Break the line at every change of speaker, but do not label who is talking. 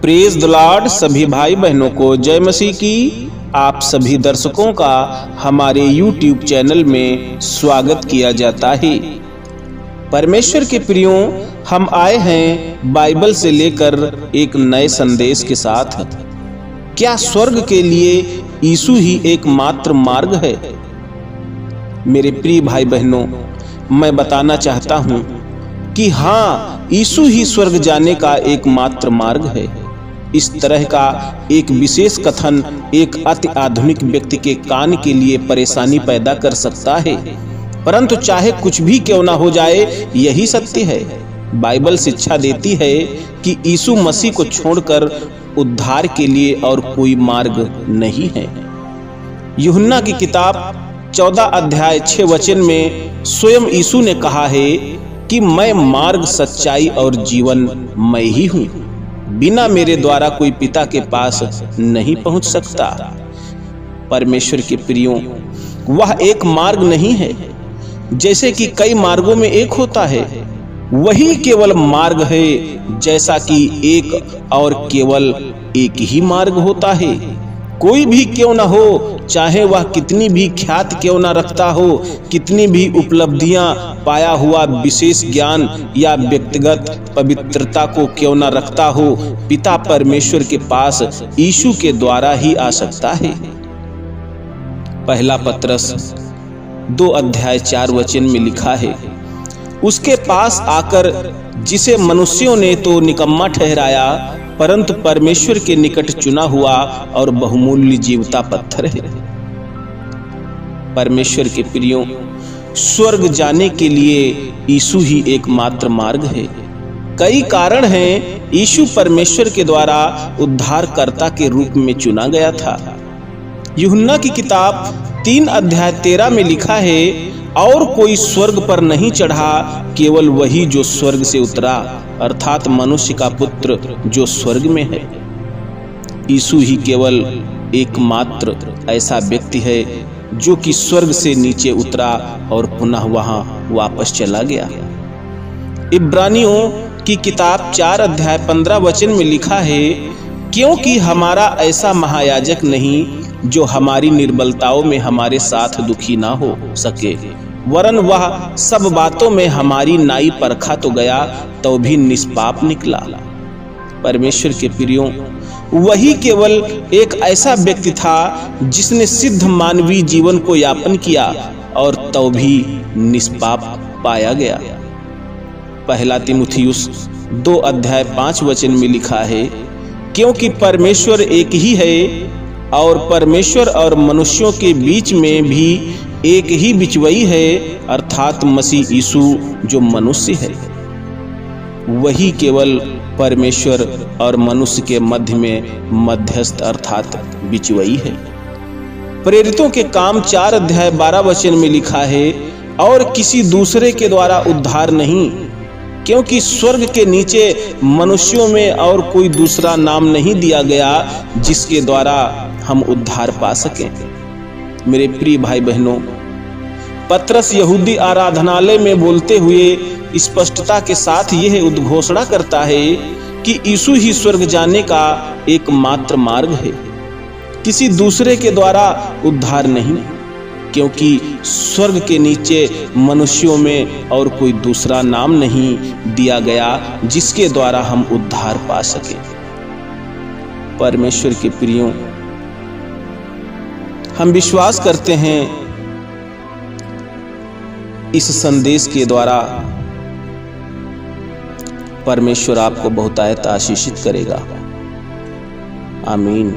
Praise the Lord. सभी भाई बहनों को जय मसीह की। आप सभी दर्शकों का हमारे YouTube चैनल में स्वागत किया जाता है। परमेश्वर के प्रियों, हम आए हैं बाइबल से लेकर एक नए संदेश के साथ। क्या स्वर्ग के लिए यीशु ही एकमात्र मार्ग है? मेरे प्रिय भाई बहनों, मैं बताना चाहता हूं कि हाँ, यीशु ही स्वर्ग जाने का एकमात्र मार्ग है। इस तरह का एक विशेष कथन एक अति आधुनिक व्यक्ति के कान के लिए परेशानी पैदा कर सकता है, परंतु चाहे कुछ भी क्यों ना हो जाए, यही सत्य है। बाइबल शिक्षा देती है कि यीशु मसीह को छोड़कर उद्धार के लिए और कोई मार्ग नहीं है। यूहन्ना की किताब 14 अध्याय 6 वचन में स्वयं यीशु ने कहा है कि मैं मार्ग, सच्चाई और जीवन मैं ही हूँ। बिना मेरे द्वारा कोई पिता के पास नहीं पहुंच सकता। परमेश्वर के प्रियों, वह एक मार्ग नहीं है। जैसे कि कई मार्गों में एक होता है, वही केवल मार्ग है। जैसा कि एक और केवल एक ही मार्ग होता है। कोई भी क्यों ना हो, चाहे वह कितनी भी ख्याति क्यों ना रखता हो, कितनी भी उपलब्धियां पाया हुआ विशेष ज्ञान या व्यक्तिगत पवित्रता को क्यों ना रखता हो, पिता परमेश्वर के पास यीशु के द्वारा ही आ सकता है। पहला पत्रस 2 अध्याय 4 वचन में लिखा है, उसके पास आकर जिसे मनुष्यों ने तो निकम्मा ठहराया, परंतु परमेश्वर के निकट चुना हुआ और बहुमूल्य जीवता पत्थर है। परमेश्वर के प्रियों, स्वर्ग जाने के लिए यीशु ही एकमात्र मार्ग है। कई कारण हैं। यीशु परमेश्वर के द्वारा उद्धारकर्ता के रूप में चुना गया था। यूहन्ना की किताब 3 अध्याय 13 में लिखा है, और कोई स्वर्ग पर नहीं चढ़ा, केवल वही जो स्वर्ग से उतरा, अर्थात मनुष्य का पुत्र जो स्वर्ग में है। यीशु ही केवल एकमात्र ऐसा व्यक्ति है जो कि स्वर्ग से नीचे उतरा और पुनः वहां वापस चला गया। इब्रानियों की किताब 4 अध्याय 15 वचन में लिखा है, क्योंकि हमारा ऐसा महायाजक नहीं जो हमारी निर्बलताओं में हमारे साथ दुखी ना हो सके, वरन वह सब बातों में हमारी नाई परखा तो गया, तो भी निष्पाप निकला। परमेश्वर के प्रियों, वही केवल एक ऐसा व्यक्ति था जिसने सिद्ध मानवीय जीवन को यापन किया और तो भी निष्पाप पाया गया। पहला तीमुथियुस 2 अध्याय 5 वचन में लिखा है, क्योंकि परमेश्वर एक ही है और परमेश्वर और मनुष्यों के बीच में भी एक ही बिचवई है, अर्थात मसीह यीशु जो मनुष्य है। वही केवल परमेश्वर और मनुष्य के मध्य में मध्यस्थ अर्थात बिचवई है। प्रेरितों के काम 4 अध्याय 12 वचन में लिखा है, और किसी दूसरे के द्वारा उद्धार नहीं, क्योंकि स्वर्ग के नीचे मनुष्यों में और कोई दूसरा नाम नहीं दिया गया जिसके द्वारा हम उद्धार पा सकें। मेरे प्रिय भाई बहनों, पत्रस यहूदी आराधनालय में बोलते हुए स्पष्टता के साथ यह उद्घोषणा करता है कि यीशु ही स्वर्ग जाने का एकमात्र मार्ग है, किसी दूसरे के द्वारा उद्धार नहीं, क्योंकि स्वर्ग के नीचे मनुष्यों में और कोई दूसरा नाम नहीं दिया गया जिसके द्वारा हम उद्धार पा सके। परमेश्वर के प्रियों, हम विश्वास करते हैं इस संदेश के द्वारा परमेश्वर आपको बहुतायत आशीषित करेगा। आमीन।